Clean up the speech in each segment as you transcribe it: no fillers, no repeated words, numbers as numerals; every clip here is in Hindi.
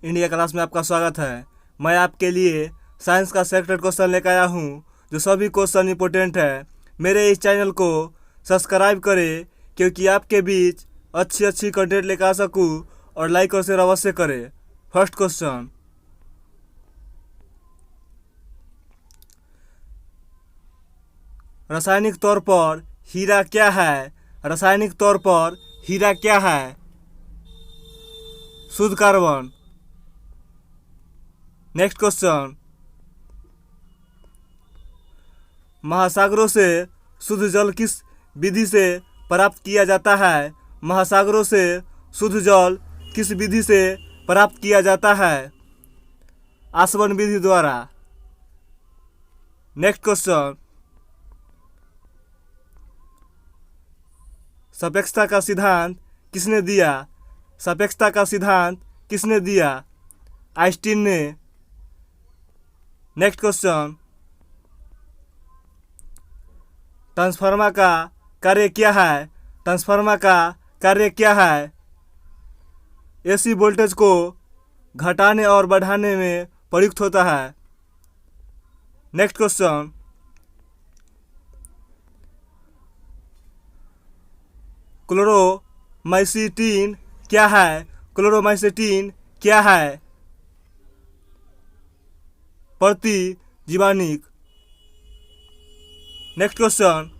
इंडिया क्लास में आपका स्वागत है। मैं आपके लिए साइंस का सेलेक्टेड क्वेश्चन लेकर आया हूँ, जो सभी क्वेश्चन इंपॉर्टेंट है। मेरे इस चैनल को सब्सक्राइब करें, क्योंकि आपके बीच अच्छी अच्छी कंटेंट लेकर आ सकूँ, और लाइक और शेयर अवश्य करें। फर्स्ट क्वेश्चन, रासायनिक तौर पर हीरा क्या है? रासायनिक तौर पर हीरा क्या है? शुद्ध कार्बन। नेक्स्ट क्वेश्चन, महासागरों से शुद्ध जल किस विधि से प्राप्त किया जाता है? महासागरों से शुद्ध जल किस विधि से प्राप्त किया जाता है? आसवन विधि द्वारा। नेक्स्ट क्वेश्चन, सापेक्षता का सिद्धांत किसने दिया? सापेक्षता का सिद्धांत किसने दिया? आइंस्टीन ने। नेक्स्ट क्वेश्चन, ट्रांसफार्मर का कार्य क्या है? ट्रांसफार्मर का कार्य क्या है? एसी वोल्टेज को घटाने और बढ़ाने में प्रयुक्त होता है। नेक्स्ट क्वेश्चन, क्लोरोमाइसीटीन क्या है? क्लोरोमाइसीटीन क्या है? प्रतिजीवानिक। नेक्स्ट क्वेश्चन,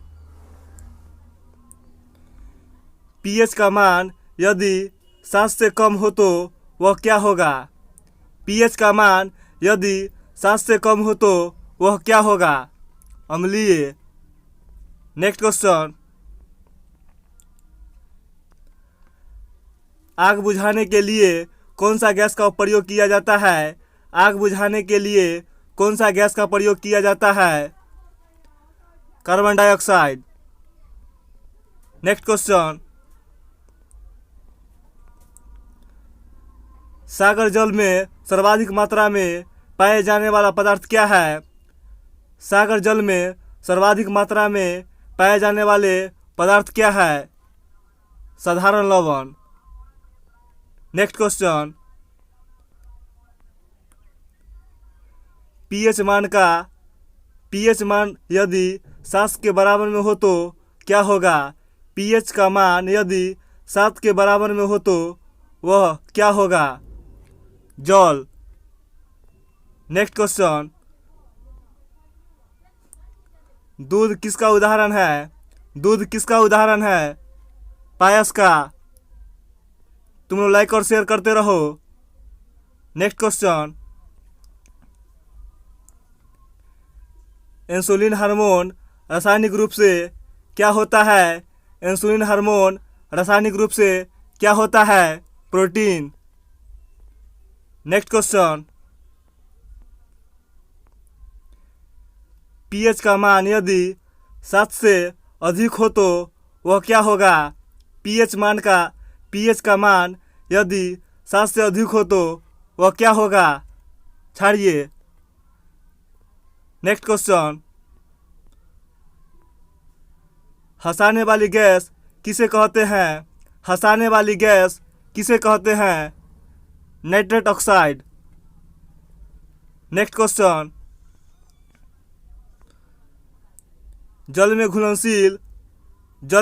पीएच का मान यदि 7 से कम हो तो वह क्या होगा? पीएच का मान यदि 7 से कम हो तो वह क्या होगा? अम्लीय। नेक्स्ट क्वेश्चन, आग बुझाने के लिए कौन सा गैस का प्रयोग किया जाता है? आग बुझाने के लिए कौन सा गैस का प्रयोग किया जाता है? Carbon dioxide. नेक्स्ट क्वेश्चन, सागर जल में सर्वाधिक मात्रा में पाए जाने वाला पदार्थ क्या है? सागर जल में सर्वाधिक मात्रा में पाए जाने वाले पदार्थ क्या है? साधारण लवण। नेक्स्ट क्वेश्चन, पीएच मान यदि 7 के बराबर में हो तो क्या होगा? पीएच का मान यदि 7 के बराबर में हो तो वह क्या होगा? जल। नेक्स्ट क्वेश्चन, दूध किसका उदाहरण है? दूध किसका उदाहरण है? पायस का। तुम लोग लाइक और शेयर करते रहो। नेक्स्ट क्वेश्चन, इंसुलिन हार्मोन रासायनिक रूप से क्या होता है? इंसुलिन हार्मोन रासायनिक रूप से क्या होता है? प्रोटीन। नेक्स्ट क्वेश्चन, पीएच का मान यदि 7 से अधिक हो तो वह क्या होगा? पीएच का मान यदि 7 से अधिक हो तो वह क्या होगा? क्षारीय। नेक्स्ट क्वेश्चन, हंसाने वाली गैस किसे कहते हैं? हंसाने वाली गैस किसे कहते हैं? Nitrate oxide. नेक्स्ट क्वेश्चन, जल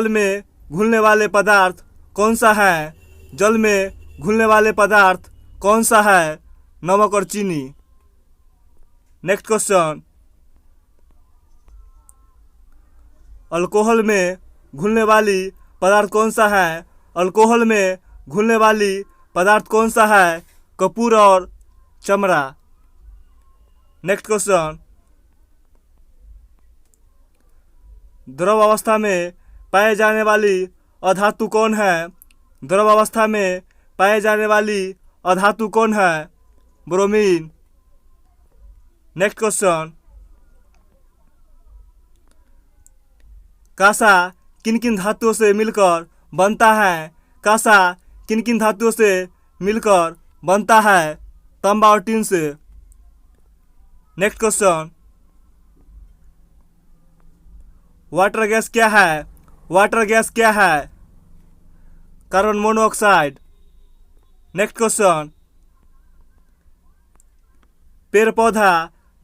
में घुलने वाले पदार्थ कौन सा है? जल में घुलने वाले पदार्थ कौन सा है? नमक और चीनी। नेक्स्ट क्वेश्चन, अल्कोहल में घुलने वाली पदार्थ कौन सा है? अल्कोहल में घुलने वाली पदार्थ कौन सा है? कपूर और चमड़ा। नेक्स्ट क्वेश्चन, द्रव अवस्था में पाए जाने वाली अधातु कौन है? द्रव अवस्था में पाए जाने वाली अधातु कौन है? ब्रोमीन। नेक्स्ट क्वेश्चन, कांसा किन किन धातुओं से मिलकर बनता है? कांसा किन किन धातुओं से मिलकर बनता है? तांबा और टीन से। नेक्स्ट क्वेश्चन, वाटर गैस क्या है? वाटर गैस क्या है? Carbon monoxide. नेक्स्ट क्वेश्चन, पेड़ पौधा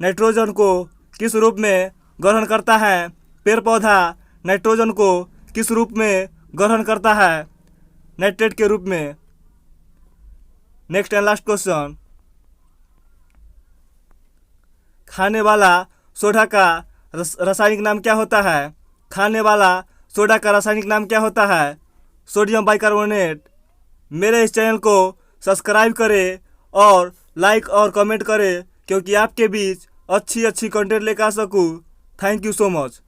नाइट्रोजन को किस रूप में ग्रहण करता है? पेड़ पौधा नाइट्रोजन को किस रूप में ग्रहण करता है? नाइट्रेट के रूप में। नेक्स्ट एंड लास्ट क्वेश्चन, खाने वाला सोडा का रासायनिक नाम क्या होता है? खाने वाला सोडा का रासायनिक नाम क्या होता है? Sodium bicarbonate. मेरे इस चैनल को सब्सक्राइब करें और लाइक और कमेंट करें, क्योंकि आपके बीच अच्छी कंटेंट लेकर आ सकूँ। Thank you so much.